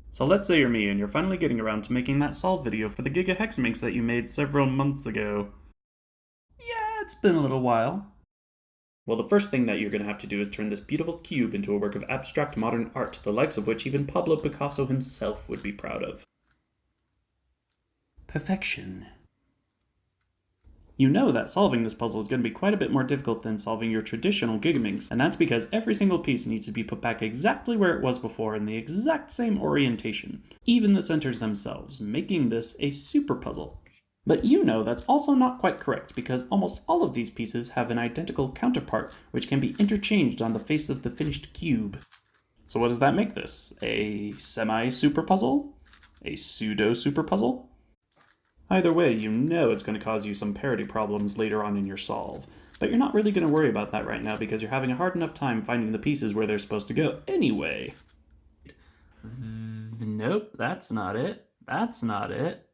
So let's say you're me and you're finally getting around to making that solve video for the Gigahexaminx that you made several months ago. Yeah, it's been a little while. Well, the first thing that you're going to have to do is turn this beautiful cube into a work of abstract modern art, the likes of which even Pablo Picasso himself would be proud of. Perfection. You know that solving this puzzle is going to be quite a bit more difficult than solving your traditional Gigaminx, and that's because every single piece needs to be put back exactly where it was before in the exact same orientation, even the centers themselves, making this a super puzzle. But you know that's also not quite correct, because almost all of these pieces have an identical counterpart, which can be interchanged on the face of the finished cube. So what does that make this? A semi-super puzzle? A pseudo-super puzzle? Either way, you know it's going to cause you some parity problems later on in your solve. But you're not really going to worry about that right now because you're having a hard enough time finding the pieces where they're supposed to go anyway. Nope, that's not it. That's not it.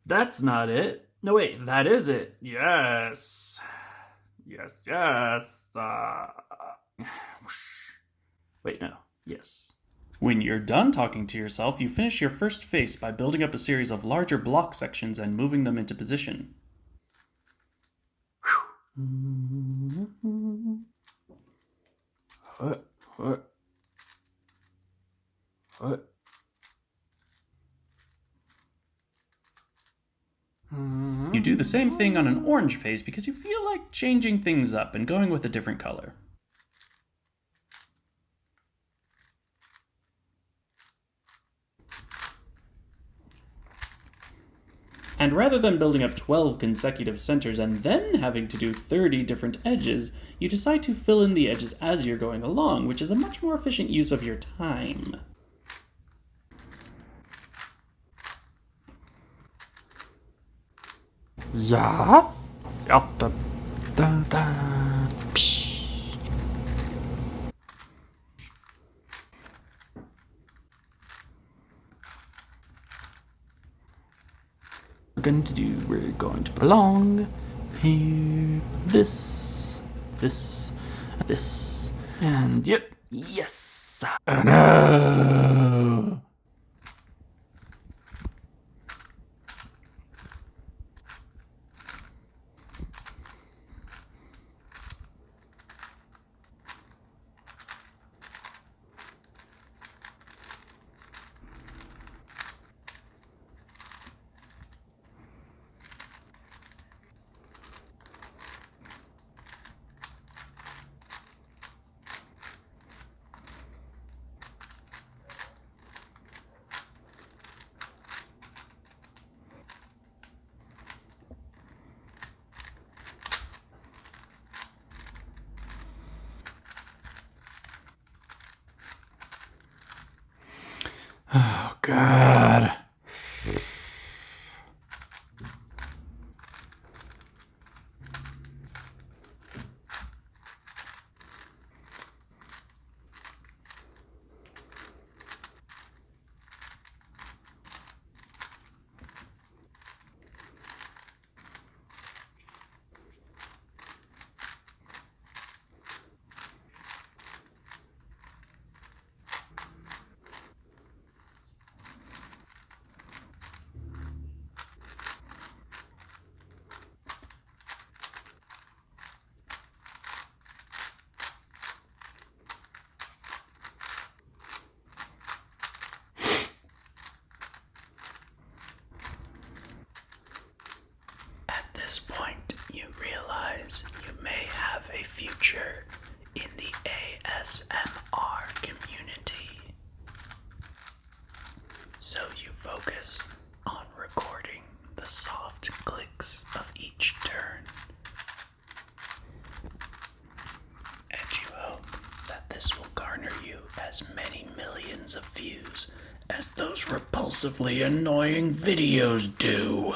That's not it. No, wait, that is it. Yes. Yes. Wait, no. Yes. When you're done talking to yourself, you finish your first face by building up a series of larger block sections and moving them into position. You do the same thing on an orange face because you feel like changing things up and going with a different color. And rather than building up 12 consecutive centers and then having to do 30 different edges, you decide to fill in the edges as you're going along, which is a much more efficient use of your time. Yes. We're going to belong here. This, and yep, yes. Oh no. Oh God. At this point, you realize you may have a future in the ASMR community. So you focus on recording the soft clicks of each turn. And you hope that this will garner you as many millions of views as those repulsively annoying videos do.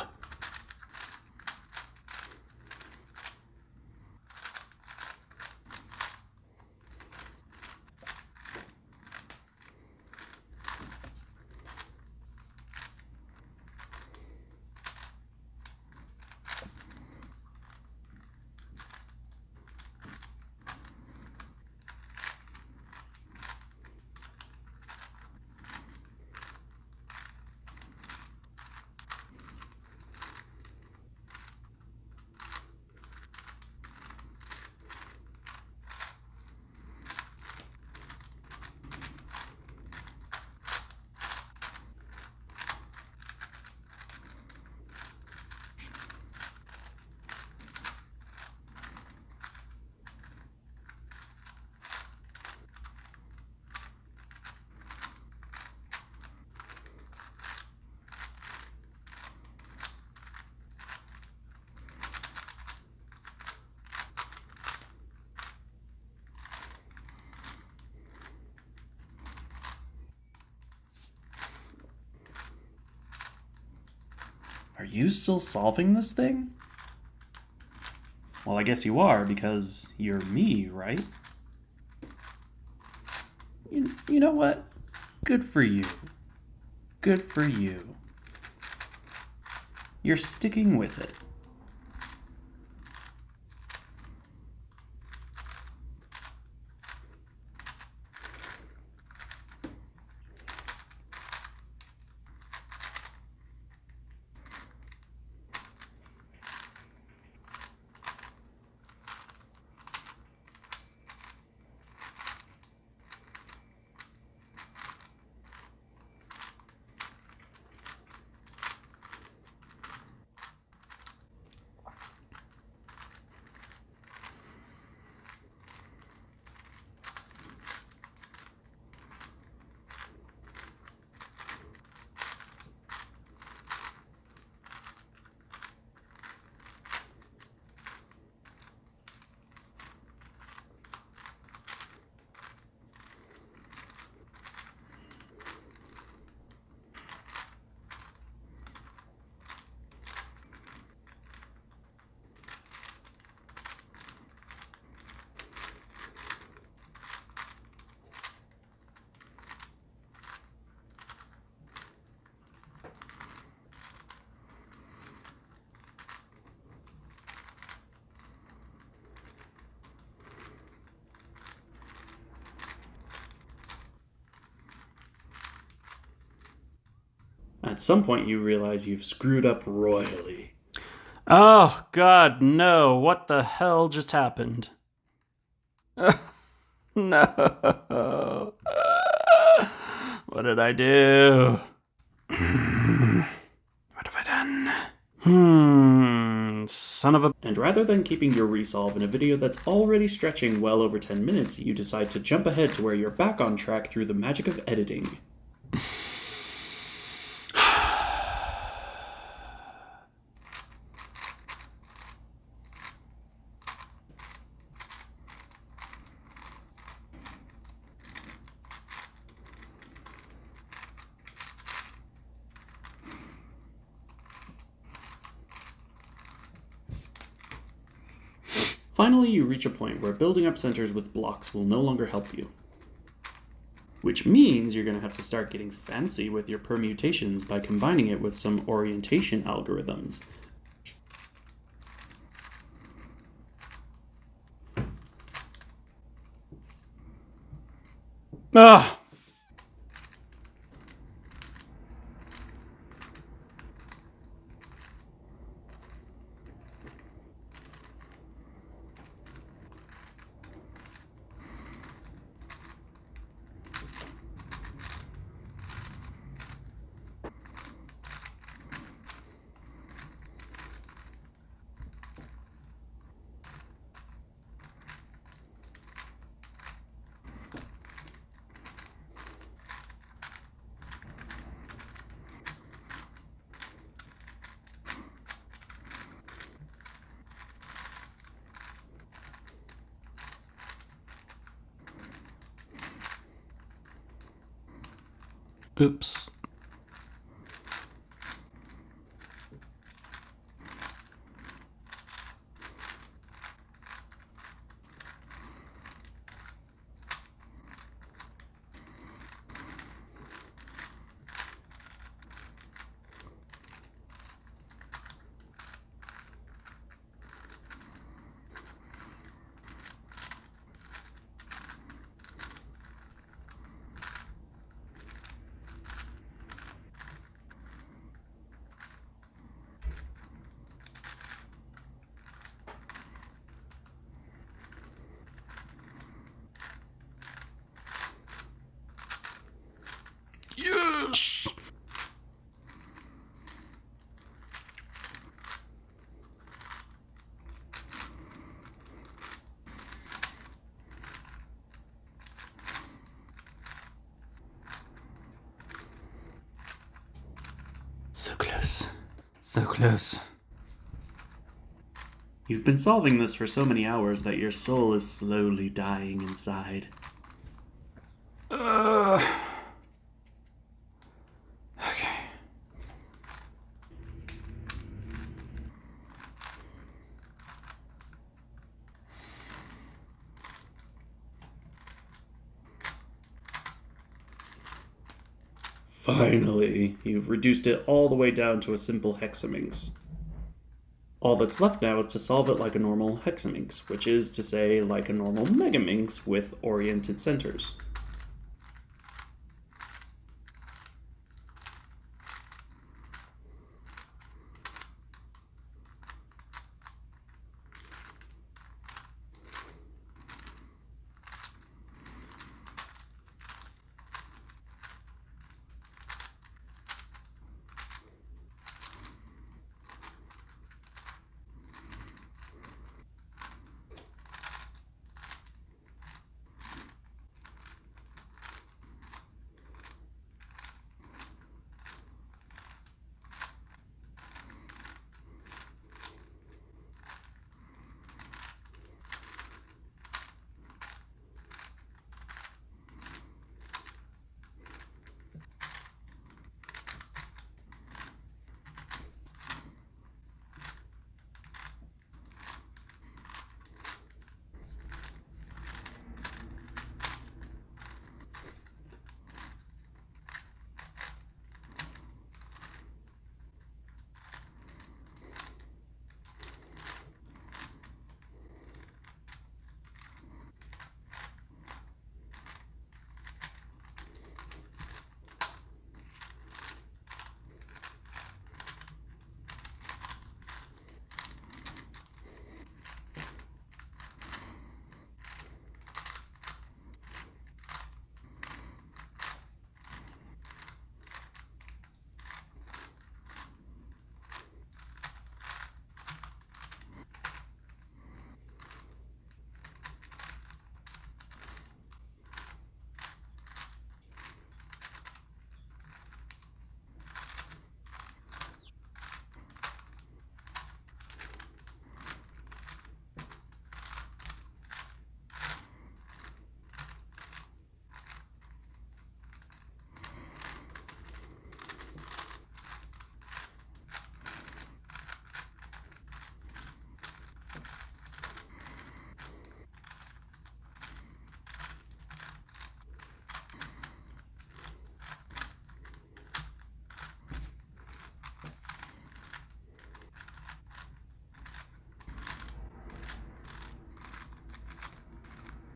you still solving this thing? Well, I guess you are, because you're me, right? You know what? Good for you. Good for you. You're sticking with it. At some point, you realize you've screwed up royally. Oh, God, no. What the hell just happened? No. What did I do? What have I done? Son of a... And rather than keeping your resolve in a video that's already stretching well over 10 minutes, you decide to jump ahead to where you're back on track through the magic of editing. Finally, you reach a point where building up centers with blocks will no longer help you. Which means you're going to have to start getting fancy with your permutations by combining it with some orientation algorithms. Ah! Oops. Yes! So close. So close. You've been solving this for so many hours that your soul is slowly dying inside. Okay. Finally, you've reduced it all the way down to a simple hexaminx. All that's left now is to solve it like a normal hexaminx, which is to say like a normal megaminx with oriented centers.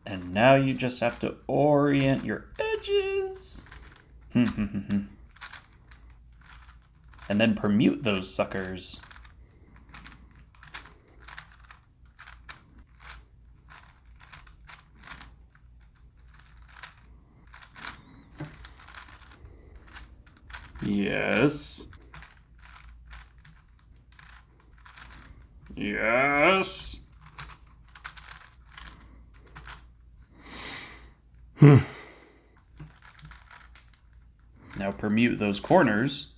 And now you just have to orient your edges. And then permute those suckers. Yes. Yes. Now permute those corners.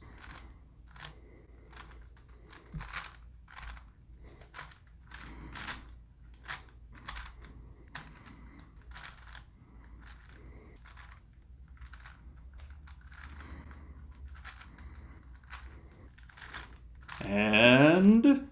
And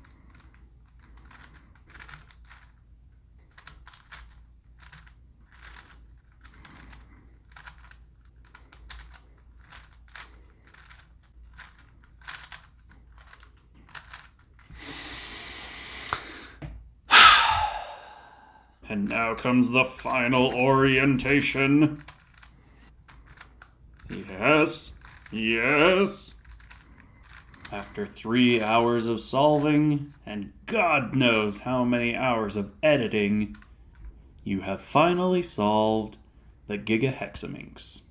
and now comes the final orientation. Yes, yes. After 3 hours of solving, and God knows how many hours of editing, you have finally solved the Gigahexaminx.